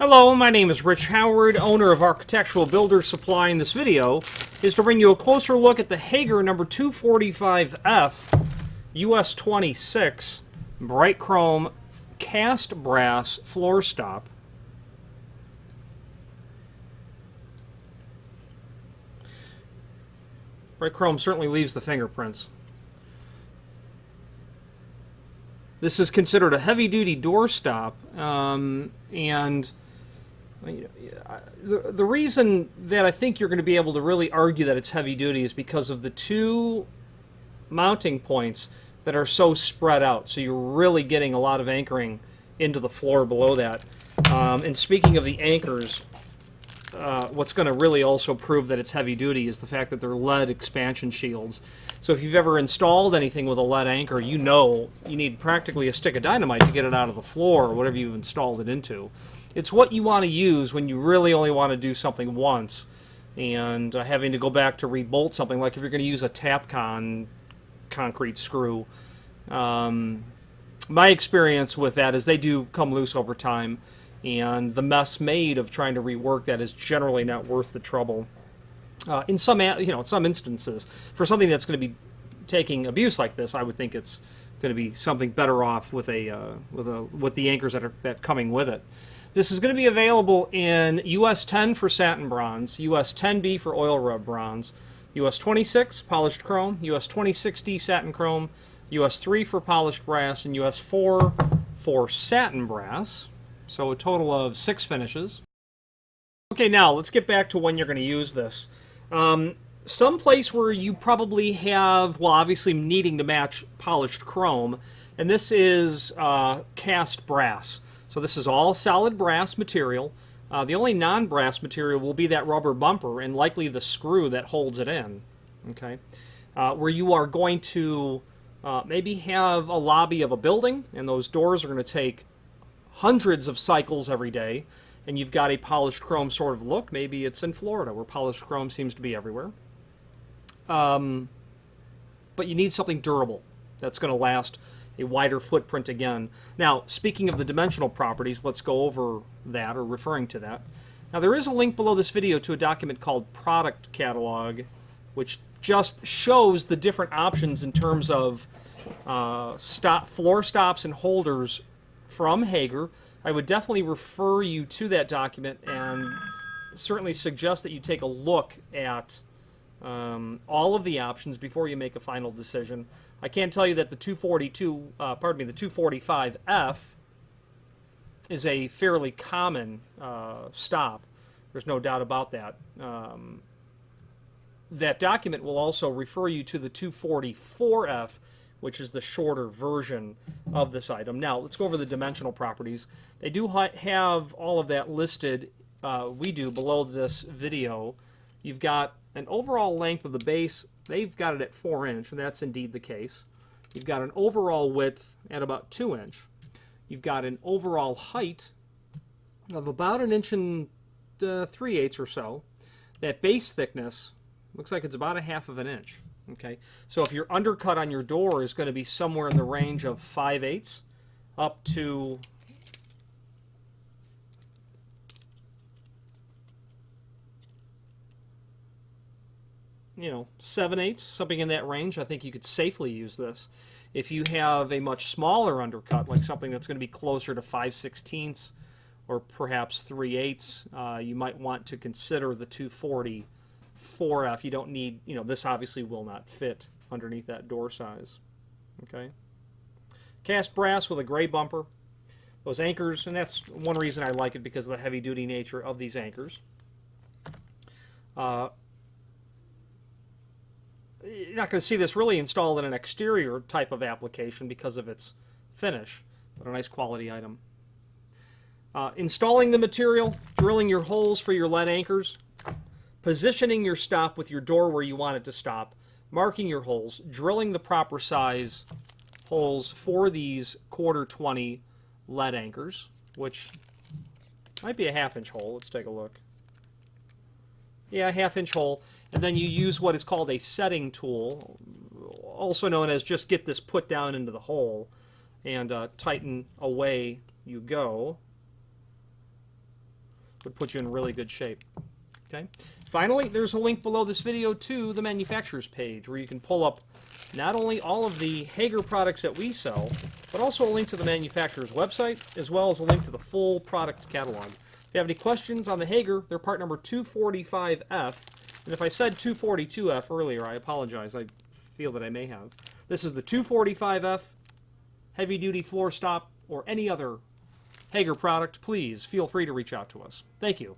Hello, my name is Rich Howard, owner of Architectural Builder Supply. In this video is to bring you a closer look at the Hager number 245F US26 bright chrome cast brass floor stop. Bright chrome certainly leaves the fingerprints. This is considered a heavy-duty doorstop, and the reason that I think you're going to be able to really argue that it's heavy-duty is because of the two mounting points that are so spread out. So you're really getting a lot of anchoring into the floor below that. And speaking of the anchors, what's going to really also prove that it's heavy-duty is the fact that they're lead expansion shields. So if you've ever installed anything with a lead anchor, you know you need practically a stick of dynamite to get it out of the floor or whatever you've installed it into. It's what you want to use when you really only want to do something once, and having to go back to rebolt something, like if you're going to use a Tapcon concrete screw. My experience with that is they do come loose over time, and the mess made of trying to rework that is generally not worth the trouble. In some instances, for something that's going to be taking abuse like this, I would think it's going to be something better off with the anchors that coming with it. This is going to be available in US 10 for satin bronze, US 10B for oil rub bronze, US 26 polished chrome, US 26D satin chrome, US 3 for polished brass, and US 4 for satin brass. So a total of 6 finishes. Okay, now let's get back to when you're going to use this. Some place where you probably have, well, obviously needing to match polished chrome, and this is cast brass. So this is all solid brass material. The only non-brass material will be that rubber bumper and likely the screw that holds it in. Okay, where you are going to maybe have a lobby of a building, and those doors are going to take hundreds of cycles every day, and you've got a polished chrome sort of look. Maybe it's in Florida where polished chrome seems to be everywhere. But you need something durable that's going to last a wider footprint again. Now, speaking of the dimensional properties, let's go over that, or referring to that. Now, there is a link below this video to a document called Product Catalog, which just shows the different options in terms of floor stops and holders from Hager. I would definitely refer you to that document and certainly suggest that you take a look at all of the options before you make a final decision. I can tell you that the 245F is a fairly common stop. There's no doubt about that. That document will also refer you to the 244F, which is the shorter version of this item. Now, let's go over the dimensional properties. They do have all of that listed, we do, below this video. You've got an overall length of the base. They've got it at 4 inch, and that's indeed the case. You've got an overall width at about 2 inch. You've got an overall height of about 1 inch and 3/8 or so. That base thickness looks like it's about 1/2 inch. Okay, so if your undercut on your door is going to be somewhere in the range of 5/8 up to you know, 7/8, something in that range, I think you could safely use this. If you have a much smaller undercut, like something that's going to be closer to 5/16 or perhaps 3/8, you might want to consider the 244F. You don't need, this obviously will not fit underneath that door size. Okay. Cast brass with a gray bumper. Those anchors, and that's one reason I like it, because of the heavy-duty nature of these anchors. You're not going to see this really installed in an exterior type of application because of its finish, but a nice quality item. Installing the material, drilling your holes for your lead anchors, positioning your stop with your door where you want it to stop, marking your holes, drilling the proper size holes for these 1/4-20 lead anchors, which might be a 1/2 inch hole. Let's take a look. Yeah, a 1/2 inch hole. And then you use what is called a setting tool, also known as just get this put down into the hole, and tighten away you go. would put you in really good shape. Okay. Finally, there's a link below this video to the manufacturer's page where you can pull up not only all of the Hager products that we sell, but also a link to the manufacturer's website, as well as a link to the full product catalog. If you have any questions on the Hager, they're part number 245F. And if I said 242F earlier, I apologize. I feel that I may have. This is the 245F heavy-duty floor stop or any other Hager product. Please feel free to reach out to us. Thank you.